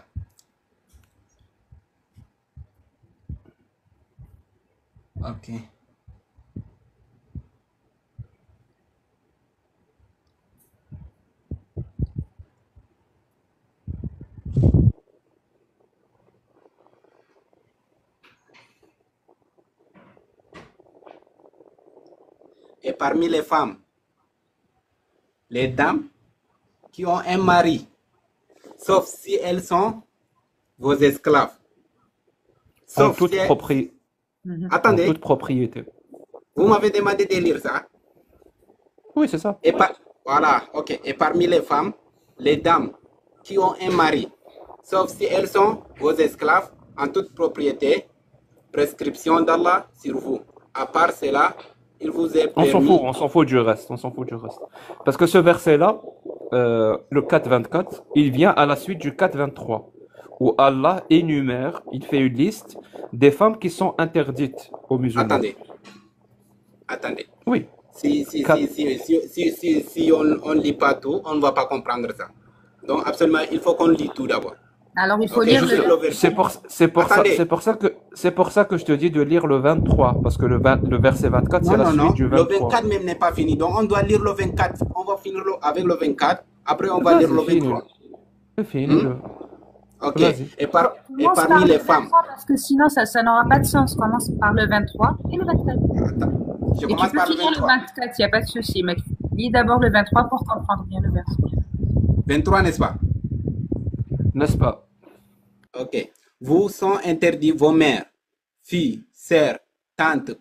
Ok. Et parmi les femmes, les dames qui ont un mari, sauf si elles sont vos esclaves. En Sauf toute si elles- propriété. En Attendez, toute propriété. vous m'avez demandé de lire ça. Oui, c'est ça. Voilà, ok. Et parmi les femmes, les dames qui ont un mari, sauf si elles sont vos esclaves en toute propriété, prescription d'Allah sur vous. À part cela, il vous est permis. On s'en fout du reste, on s'en fout du reste. Parce que ce verset-là, le 4.24, il vient à la suite du 4.23, où Allah énumère, il fait une liste des femmes qui sont interdites aux musulmans. Attendez. Oui. Si on lit pas tout, on ne va pas comprendre ça. Donc, absolument, il faut qu'on lit tout d'abord. Alors, il faut Ok, lire je le... suis le verset. Attendez. C'est pour ça que je te dis de lire le 23, parce que le verset 24, c'est la suite du Le 23. 24 même n'est pas fini. Donc, on doit lire le 24. On va finir avec le 24. Après, on va lire le 23. C'est fini. Ok. Vas-y. Et Commence par parmi le les femmes. 23 parce que sinon, ça n'aura pas de sens. Commence par le 23 et le 24. Je Et tu commence peux par le finir le 23. 24, il n'y a pas de souci. Mais lis d'abord le 23 pour comprendre bien le verset. 23, n'est-ce pas? N'est-ce pas? Ok. Vous sont interdits vos mères, filles, sœurs, tantes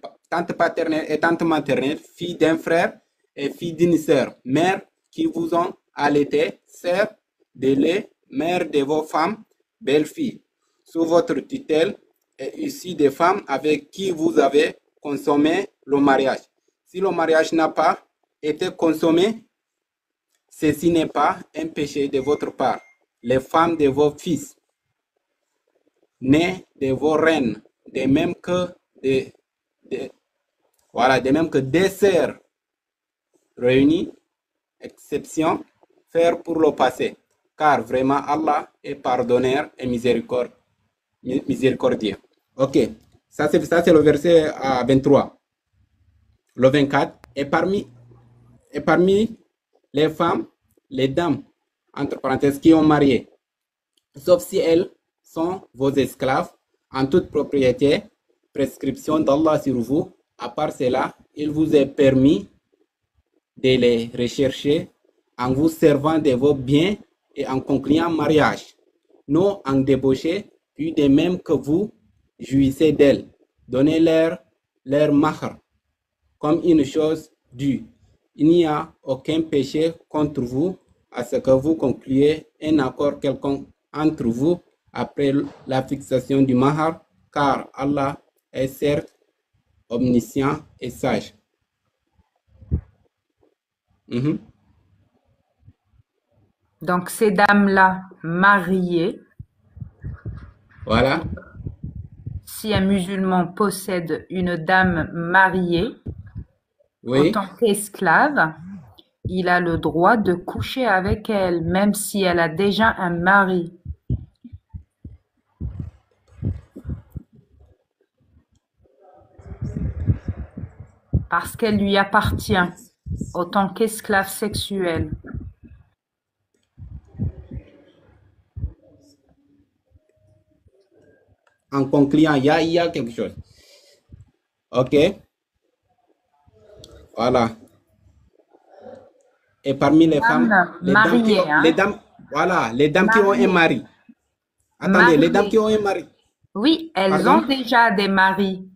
paternelles et tantes maternelles, filles d'un frère et filles d'une sœur, mères qui vous ont allaité, sœurs de lait, mères de vos femmes, belles-filles, sous votre tutelle et issues des femmes avec qui vous avez consommé le mariage. Si le mariage n'a pas été consommé, ceci n'est pas un péché de votre part. Les femmes de vos fils, nés de vos reines, de même que des sœurs réunies, exception, faire pour le passé, car vraiment Allah est pardonneur et miséricordieux. Ok, ça c'est le verset 23. Le 24, et parmi les femmes, les dames, entre parenthèses, qui ont marié, sauf si elles sont vos esclaves, en toute propriété, prescription d'Allah sur vous. À part cela, il vous est permis de les rechercher en vous servant de vos biens et en concluant mariage, non en débauché, puis de même que vous jouissez d'elles. Donnez-leur leur mahr comme une chose due. Il n'y a aucun péché contre vous à ce que vous concluez un accord quelconque entre vous après la fixation du mahar, car Allah est certes omniscient et sage. Donc, ces dames-là mariées, Voilà. si un musulman possède une dame mariée, en Oui. tant qu'esclave, il a le droit de coucher avec elle, même si elle a déjà un mari. Parce qu'elle lui appartient en tant qu'esclave sexuelle. En concluant, il y a quelque chose. Ok. Voilà. Et parmi les femmes, Mariées, les dames qui ont un mari. Attendez, les dames qui ont un mari. Oui, elles Pardon? ont déjà des maris.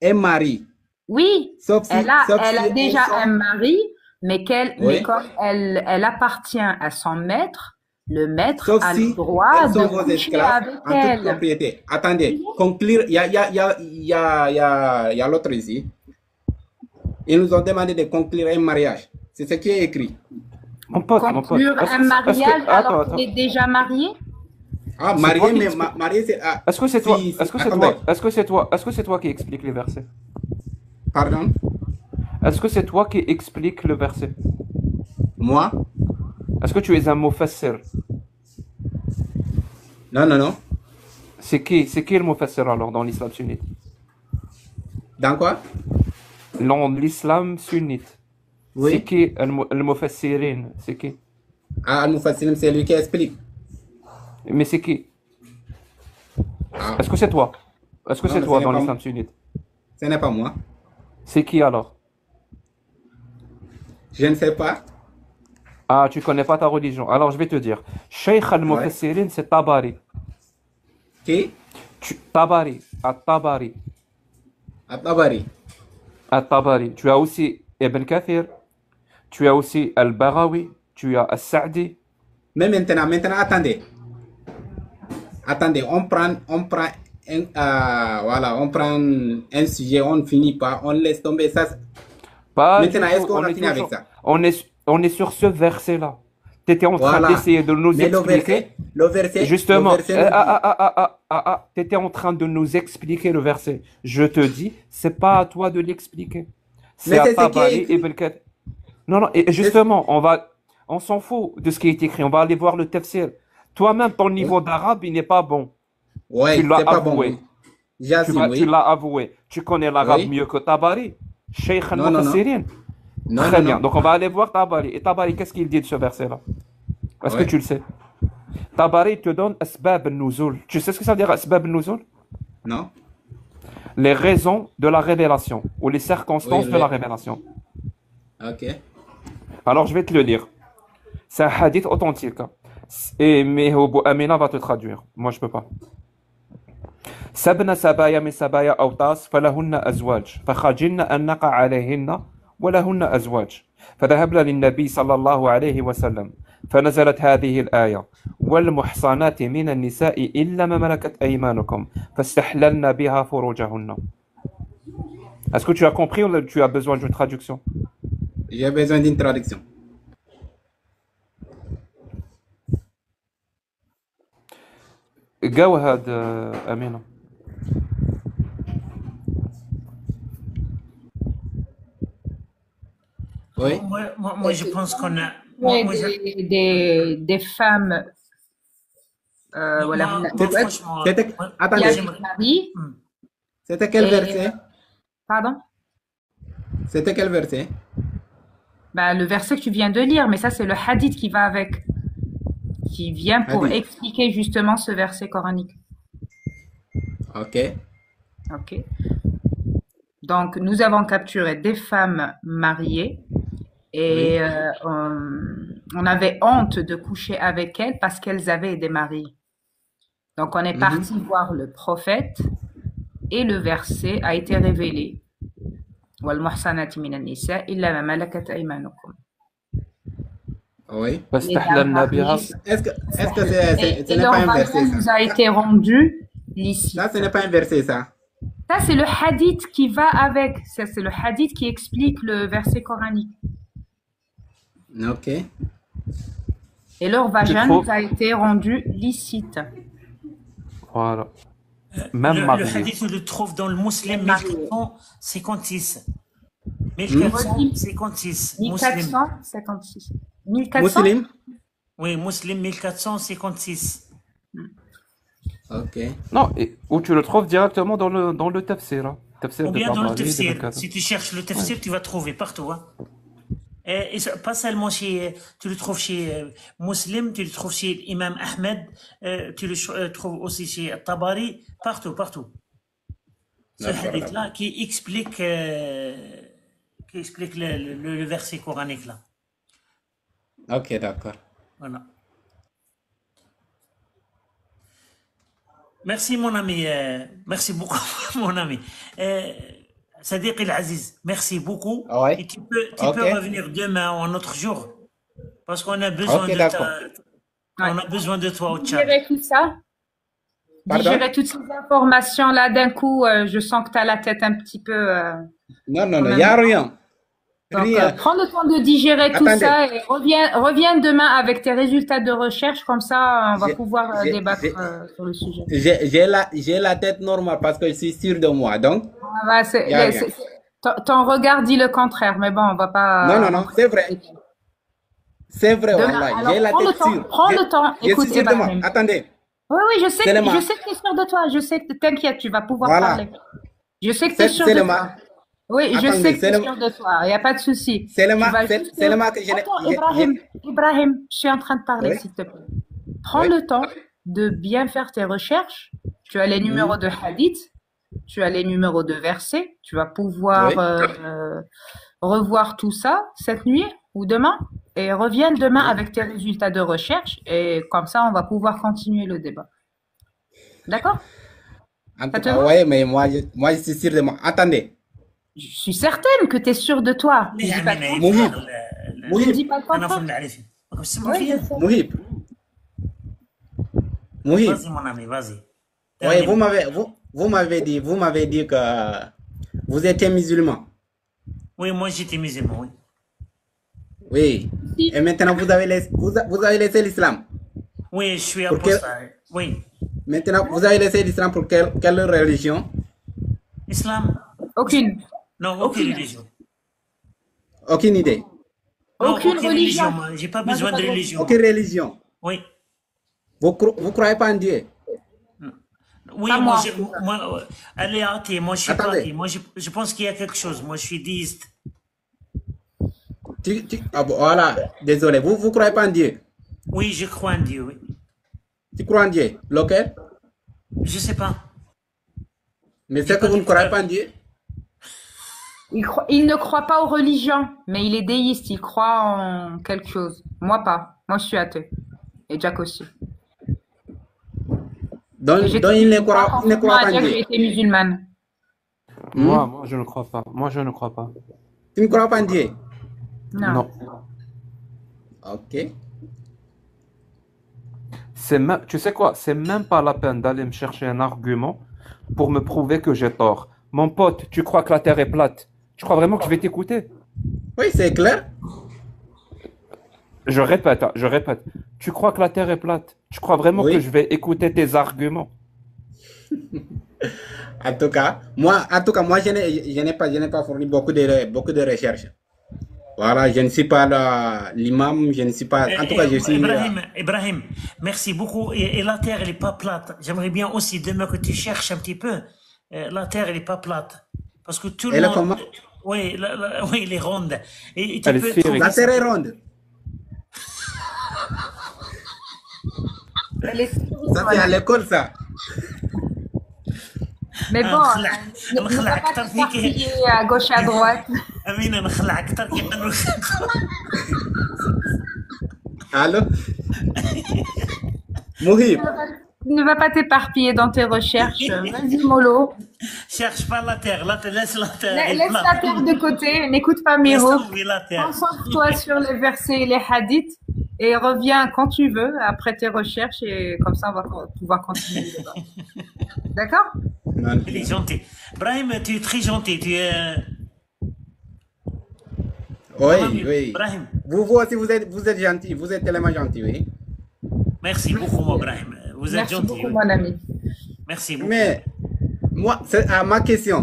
Un mari. Oui, Sauf si, elle a elles déjà sont- un mari, mais Oui. comme elle appartient à son maître, le maître Sauf a si le droit elles de sont vos coucher esclaves avec en toute elle. propriété. Attendez, conclure, il y a l'autre ici. Ils nous ont demandé de conclure un mariage. C'est ce qui est écrit. Mon pote. Conclure un mariage alors qu'il est déjà marié? Ah, C'est marié, toi qui mais expliques. marié, c'est... Ah, Est-ce que c'est toi, si, est-ce attendez. que c'est toi qui explique les versets? Pardon? Est-ce que c'est toi qui explique le verset? Moi? Est-ce que tu es un mufassir? Non. C'est qui le mufassir alors dans l'islam sunnite? Dans quoi? Dans l'islam sunnite. Oui. C'est qui le mufassirin? C'est qui? Ah, Al-Mufassirin, c'est lui qui explique. Mais c'est qui? Ah, Est-ce que c'est toi? Est-ce que Non, c'est mais toi ce dans n'est pas l'islam sunnite? ce n'est pas moi. C'est qui alors? Je ne sais pas. Ah, tu connais pas ta religion. Alors je vais te dire. Sheikh al-Mufassirin, c'est Tabari. Qui? Tabari. At-Tabari. At-Tabari. At-Tabari. Tu as aussi Ibn Kathir. Tu as aussi Al-Baghawi. Tu as As-Sa'di. Mais maintenant, attendez. Attendez, on prend on prend un sujet, on ne finit pas, on laisse tomber ça. Pas Maintenant, du tout. est-ce qu'on a fini avec ça? On est sur ce verset-là. Tu étais en train Voilà. d'essayer de nous Mais expliquer. le verset. Justement, le verset tu étais en train de nous expliquer le verset. Je te dis, c'est pas à toi de l'expliquer. C'est Mais à c'est ce qui est Tabari écrit. Ibn Kathir. Non, et justement, on s'en fout de ce qui est écrit. On va aller voir le tafsir. Toi-même, ton niveau d'arabe, il n'est pas bon. Ouais, Tu l'as c'est pas bon. avoué. Oui. J'assume, Tu oui. l'as avoué. Tu connais l'arabe Oui. mieux que Tabari. Sheikh Non, non, al-Mufassirin. Non, Très non, bien. non. Donc on va aller voir Tabari. Et Tabari, qu'est-ce qu'il dit de ce verset-là? Est-ce que Ouais. tu le sais? Tabari te donne asbab al-nuzul. Tu sais ce que ça veut dire asbab al-nuzul? Non. Les raisons de la révélation ou les circonstances Oui, de la révélation. Ok. Alors je vais te le lire. C'est un hadith authentique. Mais Amina va te traduire. Moi je peux pas. سبن سبايا من سبايا أوطاس فلهن أزواج فخجلن أن نقع عليهن ولهن أزواج فذهبنا للنبي صلى الله عليه وسلم فنزلت هذه الآية والمحصنات من النساء إلا ما ملكت أيمانكم فاستحللن بها فروجهن. Est-ce que tu as compris ou tu as besoin d'une traduction? J'ai besoin d'une traduction. Go ahead, Amina. Oui. Moi, je pense qu'on a. Ouais, Moi, des femmes. Voilà. moi, franchement, C'était- moi- Il y Attendez, a j'aimerais- des maris. c'était quel Et- verset? Pardon? C'était quel verset? Bah, le verset que tu viens de lire, mais ça, c'est le hadith qui va avec. Qui vient pour Hadith. expliquer justement ce verset coranique. Ok. Ok. Donc, nous avons capturé des femmes mariées et on avait honte de coucher avec elles parce qu'elles avaient des maris. Donc, on est parti voir le prophète et le verset a été révélé. والمحصنات من النساء إلا ما ملكت أيمانكم. Oui. واستحللنا بها. Est-ce que ce Et n'est leur pas un vagin verset, nous ça? a été rendu licite. Ça, ce n'est pas un verset, ça. Ça, c'est le hadith qui va avec. Ça, c'est le hadith qui explique le verset coranique. Ok. Et leur vagin trouves? nous a été rendu licite. Voilà. Même Le marié. hadith, on le trouve dans le Muslim Marié. 1456. 1456. Muslim. 1456. 1400. Muslim? Oui, Muslim 1456. Ok. Non, où tu le trouves directement dans le tafsir. Hein. Tafsir Ou de bien dans le Tabari, de tafsir. Bakr. Si tu cherches le tafsir, tu vas trouver partout. Hein. Et pas seulement chez. Tu le trouves chez Muslim, tu le trouves chez l'imam Ahmed, tu le trouves aussi chez Tabari, partout, partout. Ce D'accord. hadith-là qui explique le verset coranique là. Ok, d'accord. Voilà. Merci mon ami, merci beaucoup mon ami. Sadiq El-Aziz, merci beaucoup. Ah ouais. Et tu peux Ok. revenir demain ou un autre jour parce qu'on a besoin Ok, de d'accord. on a besoin de toi au Tchad. Digérer tout ça. Pardon? Digérer toutes ces informations là d'un coup, je sens que tu as la tête un petit peu. Non, non, non, il même n'y a rien. Donc, Rien. prends le temps de digérer tout Attendez. ça et reviens demain avec tes résultats de recherche. Comme ça, on va J'ai- pouvoir j'ai- débattre j'ai- sur le sujet. J'ai la tête normale parce que je suis sûr de moi. Donc, Ah, bah, Y a rien. ton regard dit le contraire, mais bon, on va pas. non, non, non, c'est vrai. C'est vrai, Demain, wallah. alors, J'ai la prends le tête temps, sûre. prends Je- le temps. Je Écoute, suis sûr de moi. Ibrahim. Attendez. Oui, je sais Seulement. que tu es sûr de toi. Je sais que t'inquiète, tu vas pouvoir Voilà. parler. Je sais que tu es sûr de Seulement. toi. Oui, je Attendez, sais que tu es seulement- sûr de toi. Il n'y a pas de souci. Seulement Tu vas c'est- juste- seulement que je n'ai- Attends, j'ai- Ibrahim, je suis en train de parler, Oui. s'il te plaît. Prends Oui. le temps de bien faire tes recherches. Tu as les numéros de hadith, tu as les numéros de versets. Tu vas pouvoir Oui. revoir tout ça cette nuit ou demain et reviens demain avec tes résultats de recherche et comme ça, on va pouvoir continuer le débat. D'accord? En Ça tout te cas, va? ouais, mais moi, je suis sûr de moi. Attendez. Je suis certaine que tu es sûr de toi. Je ليه dis pas عملنا le إيه؟ مهم. Je ne مهم. dis pas le أنا contraire. فهمت عليه. راكم تسمعوا Oui, فيا؟ je sais. Mouhib. Mouhib. Vas-y mon ami, vas-y. Ouais, vous m'avez dit que vous étiez musulman. Oui, moi j'étais musulman, oui. Oui. Et maintenant, vous avez laissé l'islam. Oui, je suis Pour quel- apostat. Oui. Maintenant, vous avez laissé l'islam pour quelle religion? Islam? Aucune. Non, aucune religion. Aucune idée. Non, Aucune religion. moi. J'ai pas Moi, besoin j'ai de pas de religion. Aucune religion. Oui. Vous croyez pas en Dieu? Oui, Pas moi, moi. allez, athée, moi je suis pas Attendez. athée. Moi je pense qu'il y a quelque chose. Moi je suis déiste. Ah bon, voilà. Désolé. Vous croyez pas en Dieu? Oui, je crois en Dieu, oui. Tu crois en Dieu? Lequel? Je sais pas. Mais c'est que vous ne croyez pas en Dieu? Il ne croit pas aux religions, mais il est déiste, il croit en quelque chose. Moi pas. Moi je suis athée. Et Jack aussi. Donc, Et j'ai il ne croit à pas en dire que Dieu. j'ai été musulmane. Moi, je ne crois pas. Moi, je ne crois pas. Tu ne crois pas en Dieu? Non. Non. Ok. Tu sais quoi? C'est même pas la peine d'aller me chercher un argument pour me prouver que j'ai tort. Mon pote, tu crois que la Terre est plate? Tu crois vraiment que je vais t'écouter? Oui, c'est clair. Je répète, hein, je répète. Tu crois que la Terre est plate? Tu crois vraiment Oui. que je vais écouter tes arguments? En tout cas, moi, je n'ai pas fourni beaucoup de recherches. Voilà, je ne suis pas l'imam, je ne suis pas. En tout cas, je suis. Ibrahim, merci beaucoup. Et la terre, elle n'est pas plate. J'aimerais bien aussi demain que tu cherches un petit peu. La terre, elle n'est pas plate. Parce que tout le Elle est monde. comment? Oui, oui, elle est ronde. Et tu Elle est peux sphérique. La terre est ronde. Elle est- Ça, c'est à l'école, ça. Mais bon, خلع. ne نخلع va pas أكتر فيك. t'éparpiller à gauche à droite. أمينة نخلع أكتر كي قالوا. Allô? Mouhib. Ne va pas t'éparpiller dans tes recherches. Vas-y, mollo. cherche pas la terre, laisse la terre. Laisse la terre de côté, n'écoute pas mes Laisse mots. tomber la terre. Concentre-toi sur les versets et les hadiths et reviens quand tu veux après tes recherches et comme ça on va pouvoir continuer le débat. D'accord? Il est gentil. Brahim, tu es très gentil. Tu es. Oui, Brahim, oui. Brahim. Vous aussi, vous êtes gentil. Vous êtes tellement gentil, oui. Merci beaucoup, mon Brahim. Vous êtes Merci gentil. beaucoup, oui. mon ami. Merci beaucoup. Mais, moi, c'est à ma question.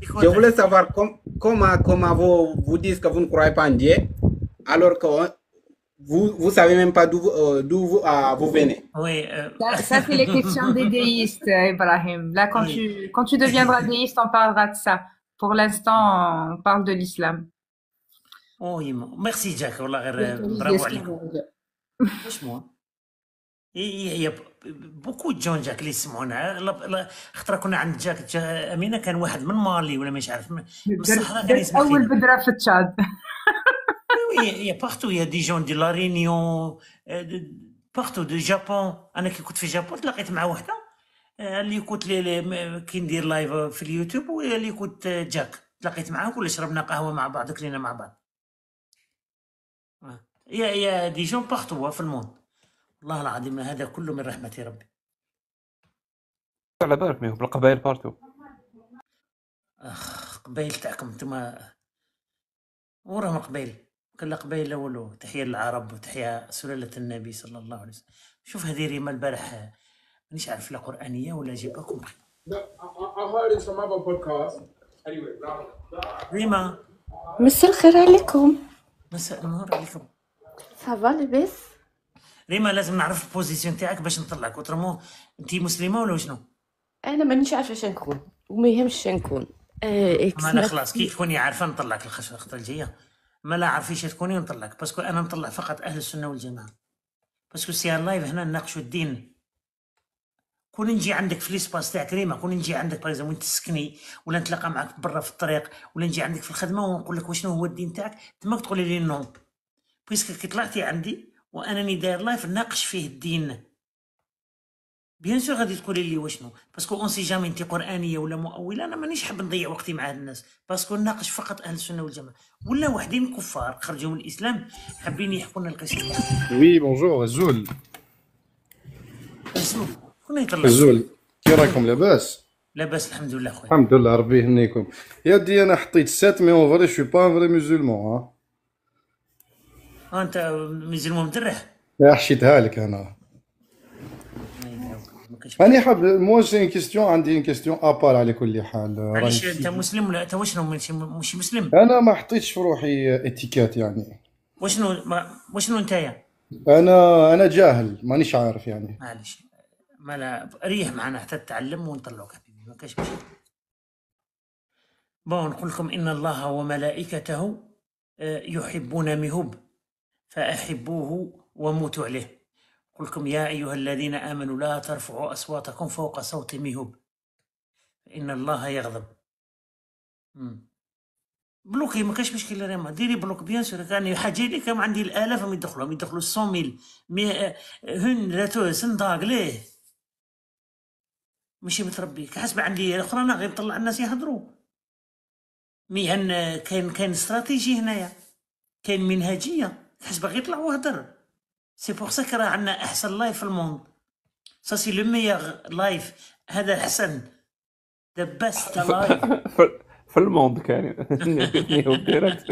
C'est quoi Je ta- voulais savoir comment vous dites que vous ne croyez pas en Dieu, alors que vous savez même pas d'où vous venez. Oui. Ça, c'est les questions des déistes, Ibrahim. Là, Oui. quand tu deviendras déiste, on parlera de ça. Pour l'instant, on parle de l'islam. Oui, merci, Jack. والله غير L'autorise bravo عليكم. l'esclavage. Franchement. Il y a beaucoup de جون جاك اللي يسمعونا خاطر كنا عند جاك امينه كان واحد من مالي ولا مش عارف من الصحراء كان يسمع أول فينا. بدرة في تشاد. Oui, il y a partout, il y a des gens de la Réunion, partout, du Japon. أنا كي كنت في الجابون تلاقيت مع وحدة اللي كنت كي ندير لايف في اليوتيوب واللي كنت جاك تلاقيت معاه كل شربنا قهوة مع بعض كلينا مع بعض. يا دي جون بارتو في الموند. والله العظيم هذا كله من رحمة ربي. على بالك ميهو بالقبائل بارتو. قبايل تاعكم انتما وراهم قبايل كل قبايل ولو تحية للعرب وتحية سلالة النبي صلى الله عليه وسلم. شوف هذه ريما البارح مانيش عارف لا قرآنية ولا جيبها كومبري. I heard it from other podcasts. Anyway, ريما مساء الخير عليكم. مساء النور عليكم. صافا لاباس؟ ريما لازم نعرف البوزيسيون تاعك باش نطلعك وترمو. انتي مسلمة ولا شنو؟ انا مانيش عارفه اش نكون وما يهمش نكون. ما انا خلاص كي تكوني عارفة نطلعك الخطرة الجاية. ما لا عارفيش تكوني نطلعك باسكو انا نطلع فقط اهل السنة والجماعة. باسكو سي لايف هنا نناقشوا الدين. كون نجي عندك في ليسباس تاعك ريما كون نجي عندك باغ وين تسكني ولا نتلاقى معك برا في الطريق ولا نجي عندك في الخدمه ونقول لك وشنو هو الدين تاعك تماك تقولي لي نو بيسك كي طلعتي عندي وانني داير لايف ناقش فيه الدين بيان سور غادي تقولي لي وشنو باسكو اون سي جامي انت قرانيه ولا مؤوله انا مانيش حاب نضيع وقتي مع هاد الناس باسكو ناقش فقط اهل السنه والجماعه ولا وحدين كفار خرجوا من الاسلام حابين يحكوا لنا القصه تاعهم. وي بونجور الزول. الزول كون يطلع الزول كي راكم لاباس؟ لاباس الحمد لله خويا. الحمد لله ربي يهنيكم. يا دي انا حطيت 7 مي اون فري شو با ان فري مسلمون. انت مزلمو مدرح. ها حشيتها لك انا. انا حاب مو سي كيستيون عندي كيستيون ابار على كل حال. معليش انت مسلم ولا انت وشنو مش مسلم؟ انا ما حطيتش في روحي اتيكات يعني. وشنو نتايا؟ انا جاهل مانيش عارف يعني. معليش ما لا ريح معنا حتى تتعلم ونطلعوك حبيبي ما كاش مشكل. بون نقول لكم ان الله وملائكته يحبون مهوب فاحبوه وموتوا عليه. قل لكم يا ايها الذين امنوا لا ترفعوا اصواتكم فوق صوت مهوب فان الله يغضب. بلوكي ما كاش مشكل ريما ديري بلوك بيان سور كان حاجه لي كم عندي الالاف ما يدخلوا 100,000 مي هن راتو صنداق ليه ماشي متربي كحسب عندي الاخرى انا غير نطلع الناس يهضروا مي هن كاين استراتيجي هنايا كاين منهجيه حسب غير يطلع ويهضر سي بوغ سا راه عندنا احسن لايف في الموند سا سي لو ميور لايف هذا احسن ذا بيست لايف في الموند كان ميهو ديريكت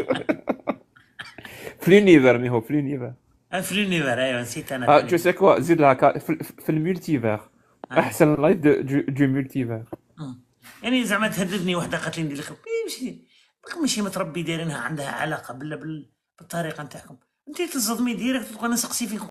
في لونيفر ميهو في لونيفر. في لونيفر ايوا نسيت انا. جو سي كوا زيد لها في المولتيفير احسن لايف دو مولتيفير. يعني زعما تهددني وحده قالت لي ندير لك ماشي متربي دايرينها عندها علاقه بالطريقه نتاعكم انت تصدمي ديريكت تبقى نسقسي فيك